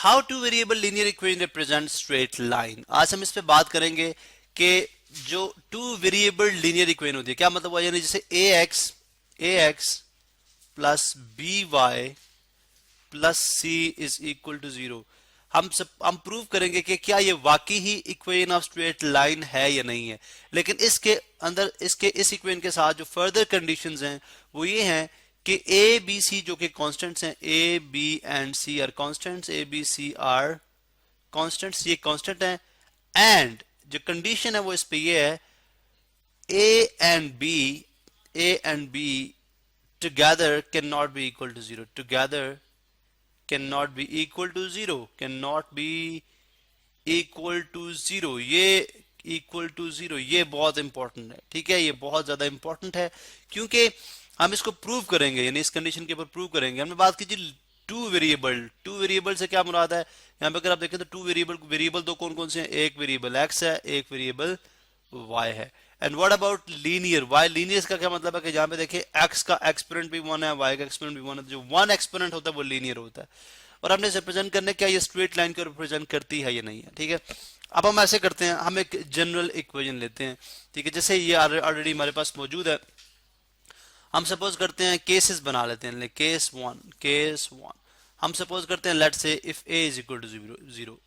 How two variable linear equation represent straight line. आज हम इस पे बात करेंगे कि जो टू वेरिएबल लीनियर इक्वेशन होती है क्या मतलब हुआ, यानी जैसे A X plus B Y plus C is equal to zero. हम प्रूव करेंगे कि क्या ये वाकई ही इक्वेशन ऑफ स्ट्रेट लाइन है या नहीं है। लेकिन इसके अंदर इस इक्वेशन के साथ जो फर्दर कंडीशंस हैं वो ये हैं कि ए बी सी जो कि कांस्टेंट्स हैं, a b and c are constants, a b c are constants, ये कांस्टेंट हैं। एंड जो कंडीशन है वो इस पे ये है, a and b together can not be equal to zero, together cannot be equal to zero, cannot be equal to zero, ये equal to zero ये बहुत इंपॉर्टेंट है। ठीक है, ये बहुत ज्यादा इंपॉर्टेंट है क्योंकि हम इसको प्रूव करेंगे, यानी इस कंडीशन के ऊपर प्रूव करेंगे। हमने बात की थी टू वेरिएबल से क्या मुराद है। यहाँ पे अगर आप देखें तो टू वेरिएबल दो कौन कौन से हैं, एक वेरिएबल एक्स है, एक वेरिएबल वाई है। And what about linear, y linear का क्या मतलब है कि जहां पे देखिए एक्स का एक्सपोनेंट भी वन है, वाई का एक्सपोनेंट भी वन है, जो वन एक्सपोनेंट होता है वो लीनियर होता है। और हमने रिप्रेजेंट करने क्या ये स्ट्रेट लाइन को रिप्रेजेंट करती है या नहीं है। ठीक है, अब हम ऐसे करते हैं, हम एक जनरल इक्वेशन लेते हैं। ठीक है, जैसे ये ऑलरेडी हमारे पास मौजूद है। हम सपोज करते हैं केसेस बना लेते हैं, केस वन हम सपोज करते हैं, let's say if A is equal to zero,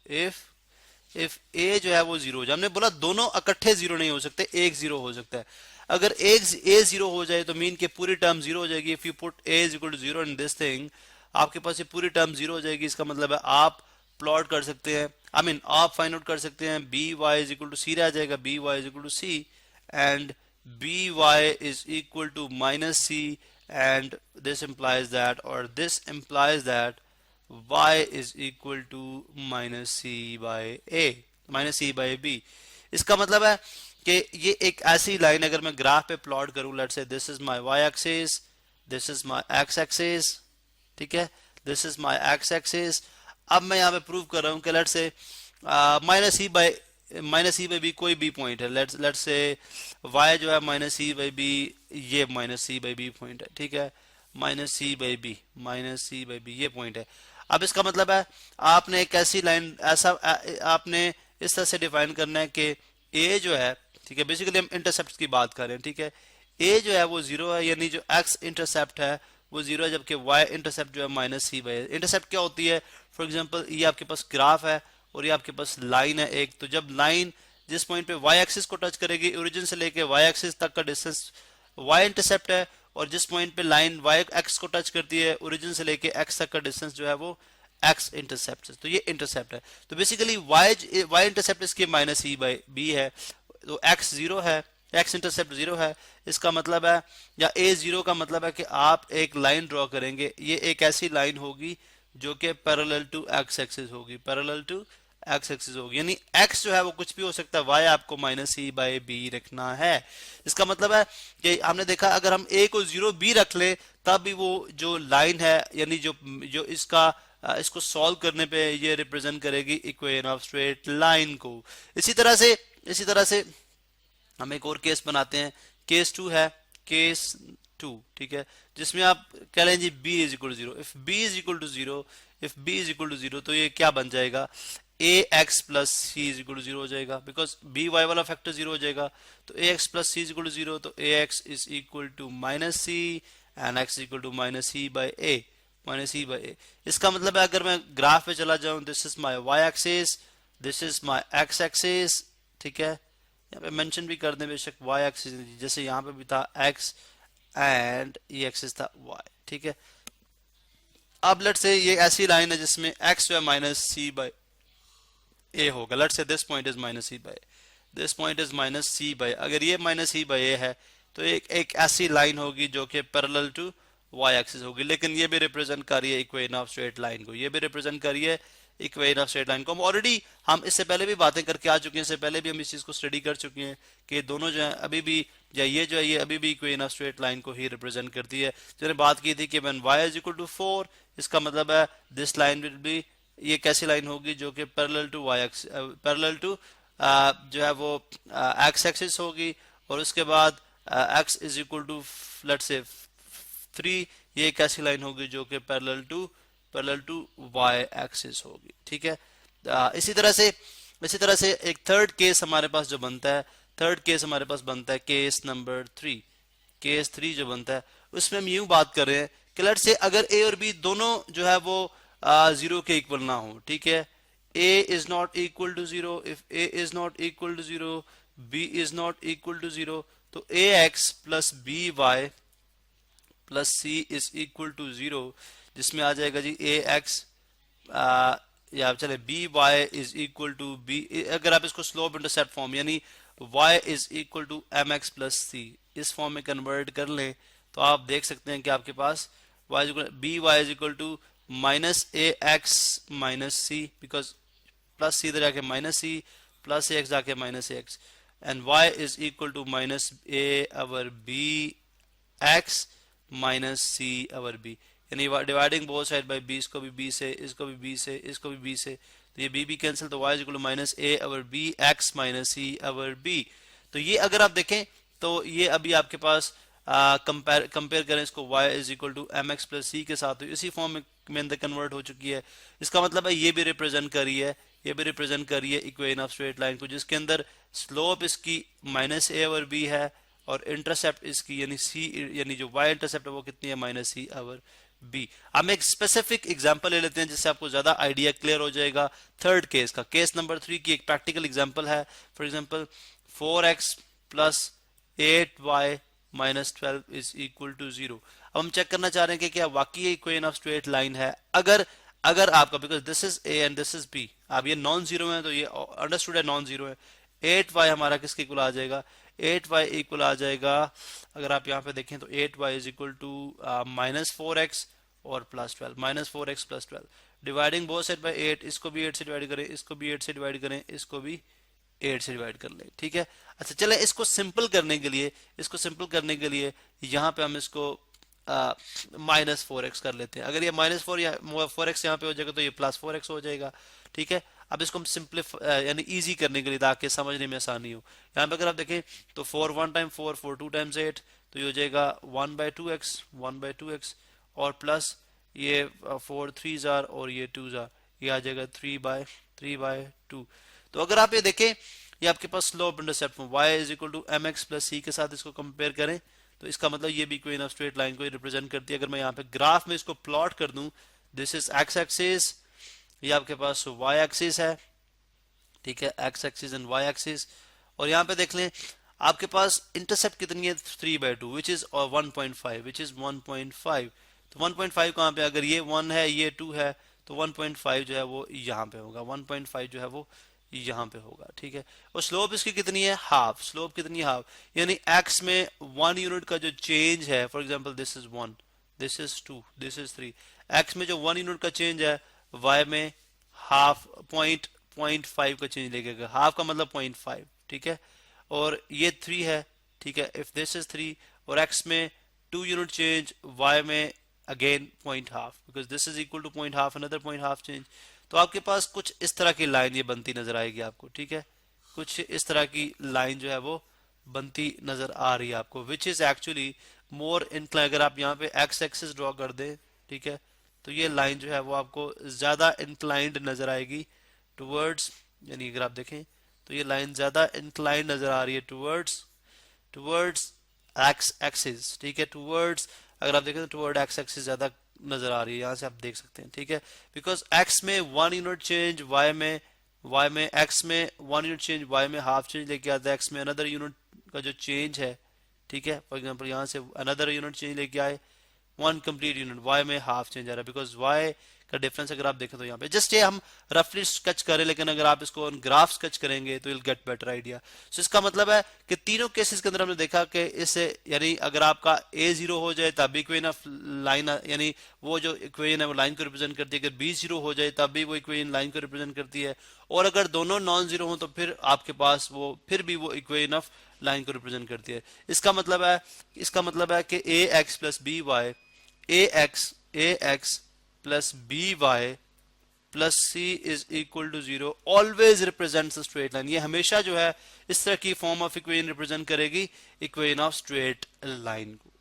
if A जो है वो जीरो हो जाए। हमने बोला दोनों इकट्ठे जीरो नहीं हो सकते, एक जीरो हो सकता है। अगर एक ए जीरो हो जाए तो मीन के पूरी टर्म जीरो हो जाएगी। If you put a is equal to zero in this thing, आपके पास ये पूरी टर्म जीरो हो जाएगी। इसका मतलब है आप प्लॉट कर सकते हैं, आप फाइंड आउट कर सकते हैं B Y is equal to C रह जाएगा, B Y is equal to C and B Y is equal to minus C, and this implies that, or this implies that y is equal to minus c by b। इसका मतलब है कि ये एक ऐसी line अगर मैं graph पे प्लॉट करूं, let's say this is my y axis, this is my x axis, ठीक है, this is my x axis. अब मैं यहाँ पे प्रूव कर रहा हूँ कि let's say minus e by B कोई भी पॉइंट है, लेट्स से y जो है माइनस ई बाई बी, ये minus C by b point है। ठीक है, माइनस सी बाई बी ये पॉइंट है। अब इसका मतलब है आपने एक ऐसी लाइन आपने इस तरह से डिफाइन करना है कि ए जो है, ठीक है, बेसिकली हम इंटरसेप्ट की बात कर रहे हैं। ठीक है, ए जो है वो जीरो है, यानी जो एक्स इंटरसेप्ट है वो जीरो है, जबकि वाई इंटरसेप्ट जो है माइनस सी बाई। इंटरसेप्ट क्या होती है, फॉर एग्जांपल ये आपके पास ग्राफ है और ये आपके पास लाइन है एक, तो जब लाइन जिस पॉइंट पे वाई एक्सिस को टच करेगी, ओरिजिन से लेके वाई एक्सिस तक का डिस्टेंस वाई इंटरसेप्ट है, और जिस पॉइंट पे लाइन वाई एक्स को टच करती है, ओरिजिन से लेके एक्स तक का डिस्टेंस जो है वो एक्स इंटरसेप्ट है, तो ये इंटरसेप्ट है। तो बेसिकली वाई इंटरसेप्ट इसके माइनस ई बाई बी है, तो एक्स जीरो है, एक्स इंटरसेप्ट जीरो है। इसका मतलब है, या ए जीरो का मतलब है कि आप एक लाइन ड्रॉ करेंगे, ये एक ऐसी लाइन होगी जो कि पैरेलल टू एक्स एक्सिस होगी, पैरेलल टू एक्स एक्सिस होगी, यानी एक्स जो है वो कुछ भी हो सकता है, वाई आपको माइनस सी बाई बी रखना है। इसका मतलब है कि हमने देखा अगर हम ए को जीरो बी रख ले तब भी वो जो लाइन है, यानी जो इसको सॉल्व करने पे ये रिप्रेजेंट करेगी इक्वेशन ऑफ स्ट्रेट लाइन को। इसी तरह से हम एक और केस बनाते हैं, केस टू है, केस टू, ठीक है, जिसमें आप कह लें जी b is equal to zero. If b is equal to zero, if b is equal to zero, तो ये क्या बन जाएगा, A X plus C is equal to zero हो जाएगा, बिकॉज बी वाई वाला फैक्टर जीरो हो जाएगा। तो A X plus C is equal to zero, तो A X is equal to minus C and X is equal to minus C by A, minus C by A. इसका मतलब है अगर मैं ग्राफ पे चला जाऊं, this is my Y axis, this is my X axis, ठीक है, यहाँ पे मेंशन भी कर दें बेशक वाई एक्सिस, जैसे यहाँ पे भी था एक्स एंड ये एक्सिस था वाई। ठीक है, अब लेट से ये ऐसी लाइन है जिसमें एक्स जो है माइनस सी बाई ए होगा, let say this point is minus C by, this point is minus C by, अगर ये माइनस सी बाई ए है तो एक ऐसी लाइन होगी जो कि पैरेलल टू वाई एक्सिस होगी। लेकिन ये भी रिप्रेजेंट कर रही है इक्वेशन ऑफ स्ट्रेट लाइन को, ये भी रिप्रेजेंट कर रही है इक्वेशन ऑफ स्ट्रेट लाइन को। हम इससे पहले भी बातें करके आ चुके हैं, इससे पहले भी हम इस चीज को स्टडी कर चुके हैं कि दोनों जो है अभी भी, या ये जो है ये अभी भी इक्वेशन ऑफ स्ट्रेट लाइन को ही रिप्रेजेंट करती है। जो बात की थी कि when y is equal to 4, इसका मतलब है दिस लाइन विल बी, ये कैसी लाइन होगी जो कि parallel to y x, parallel to जो है वो एक्स एक्सिस होगी, और उसके बाद x is equal to let's say 3, ये एक ऐसी लाइन होगी जो कि parallel to parallel to y axis होगी, ठीक है। इसी तरह से एक थर्ड केस हमारे पास जो बनता है, केस नंबर 3, जो बनता है उसमें हम यूं बात कर रहे हैं कि लेट्स से अगर ए और बी दोनों जो है वो 0 के इक्वल ना हो, ठीक है। a is not equal to 0, if a is not equal to 0, b is not equal to 0, तो ax plus by plus c is equal to 0, जिसमें आ जाएगा जी ax या चले by is equal to b, अगर आप इसको स्लोप इंटरसेप्ट फॉर्म यानी y is equal to mx plus c इस फॉर्म में कन्वर्ट कर लें तो आप देख सकते हैं कि आपके पास by is equal to minus ax minus c, because plus c इधर जाके माइनस c, प्लस ax जाके minus ax, and y is equal to minus a or b x minus C our B, यानी dividing both side by B, इसको भी B से, इसको भी B से, इसको भी बी से, तो ये बी कैंसिल, तो y is equal to minus a over b x minus C our b. तो ये अगर आप देखें तो ये अभी आपके पास कंपेयर करें इसको y is equal to M X plus C के साथ, तो इसी फॉर्म में अंदर कन्वर्ट हो चुकी है। इसका मतलब है ये भी रिप्रेजेंट कर रही है इक्वेशन ऑफ स्ट्रेट लाइन को, जिसके अंदर स्लोप इसकी माइनस ए ओवर बी है और इंटरसेप्ट इसकी यानी सी, यानी जो y इंटरसेप्ट है वो कितनी है, माइनस सी ओवर बी। हम एक स्पेसिफिक एग्जांपल ले लेते हैं जिससे आपको ज्यादा आइडिया क्लियर हो जाएगा थर्ड केस का। केस नंबर 3 की एक प्रैक्टिकल एग्जांपल है। For example 4x plus 8y minus 12 is equal to 0। अब हम चेक करना चाह रहे हैं कि क्या वाकई इक्वेशन ऑफ स्ट्रेट लाइन है। अगर आपका, because this is a and this is b, अब ये नॉन जीरो है तो ये अंडरस्टूड है नॉन जीरो है। 8y हमारा किसके इक्वल आ जाएगा, 8y इक्वल आ जाएगा, अगर आप यहाँ पे देखें तो 8y is equal to minus 4x और plus 12, minus 4x plus 12, dividing both side bye 8, इसको भी 8 से डिवाइड करें, इसको भी 8 से डिवाइड करें, इसको भी 8 से डिवाइड कर लें, ठीक है। अच्छा चले इसको सिंपल करने के लिए यहाँ पे हम इसको माइनस 4x कर लेते हैं। अगर ये माइनस 4x यहाँ पे हो जाएगा तो ये प्लस 4x हो जाएगा, ठीक है। अब इसको हम सिंपलीफाई यानी इजी करने के लिए ताकि समझने में आसानी हो, यहाँ पे अगर आप देखें तो 4 1 टाइम 4, 4 2 टाइम्स 8, तो ये हो जाएगा 1/2x और प्लस ये 4 3 जार और ये 2 जार, ये आ जाएगा 3/2। तो अगर आप ये देखें ये आपके पास slope intercept y is equal to M X plus C के साथ इसको कंपेयर करें तो इसका मतलब ये भी इक्वेशन ऑफ स्ट्रेट लाइन को रिप्रेजेंट करती है। अगर मैं यहाँ पे ग्राफ में इसको प्लॉट कर दूं, दिस इज एक्स एक्सिस, ये आपके पास y एक्सिस है, ठीक है, x axis and y axis, और यहाँ पे देख लें आपके पास इंटरसेप्ट कितनी है 3/2 विच इज 1.5, तो 1.5 कहाँ पे, अगर ये 1 है ये 2 है तो 1.5 जो है वो यहाँ पे होगा, 1.5 जो है वो यहाँ पे होगा, ठीक है। और स्लोप इसकी कितनी है, हाफ, स्लोप कितनी है, हाफ, यानी x में 1 यूनिट का जो चेंज है, for example this is 1, this is 2, this is 3, x में जो 1 यूनिट का चेंज है y में हाफ 0.5 का चेंज लगेगा, हाफ का मतलब 0.5, ठीक है। और ये 3 है, ठीक है, इफ दिस इज 3 और x में 2 यूनिट चेंज, y में again 0.5 because this is equal to 0.5, another 0.5 change, तो आपके पास कुछ इस तरह की लाइन ये बनती नजर आएगी आपको, ठीक है, कुछ इस तरह की लाइन जो है वो बनती नजर आ रही है आपको, which is actually more incline. अगर आप यहाँ पे एक्स एक्सिस ड्रॉ कर दें, ठीक है, तो ये लाइन जो है वो आपको ज्यादा इंक्लाइंड नजर आएगी टुवर्ड्स, यानी अगर आप देखें तो ये लाइन ज्यादा इंक्लाइंड नजर आ रही है टुवर्ड्स एक्स एक्सिस, ठीक है, टुवर्ड्स, अगर आप देखें तो टुवर्ड एक्स एक्सिस ज्यादा नजर आ रही है, यहाँ से आप देख सकते हैं, ठीक है, बिकॉज x में 1 यूनिट चेंज, y में x में 1 यूनिट चेंज, y में हाफ चेंज लेके आता है, x में अनदर यूनिट का जो चेंज है, ठीक है, फॉर एग्जांपल यहाँ से अनदर यूनिट चेंज लेके आए 1 कंप्लीट यूनिट, y में हाफ चेंज आ रहा है, बिकॉज y का डिफरेंस अगर आप देखें तो यहाँ पे जस्ट ये हम रफली स्केच करें, लेकिन अगर आप इसको ग्राफ स्केच करेंगे तो विल गेट बेटर आइडिया। सो इसका मतलब है कि तीनों केसेस के अंदर हमने देखा कि इससे यानी अगर आपका a 0 हो जाए तब भी इक्वेशन ऑफ लाइन, यानी वो जो इक्वेशन है वो लाइन को रिप्रेजेंट करती है, अगर b 0 हो जाए तब भी वो इक्वेशन लाइन को रिप्रेजेंट करती है, और अगर दोनों नॉन जीरो हो तो फिर आपके पास वो फिर भी वो इक्वेशन ऑफ लाइन को रिप्रेजेंट करती है। इसका मतलब है कि ax plus B y, ax plus by plus c is equal to 0 always represents a straight line। ये हमेशा जो है इस तरह की फॉर्म ऑफ इक्वेशन रिप्रेजेंट करेगी इक्वेशन ऑफ स्ट्रेट लाइन को।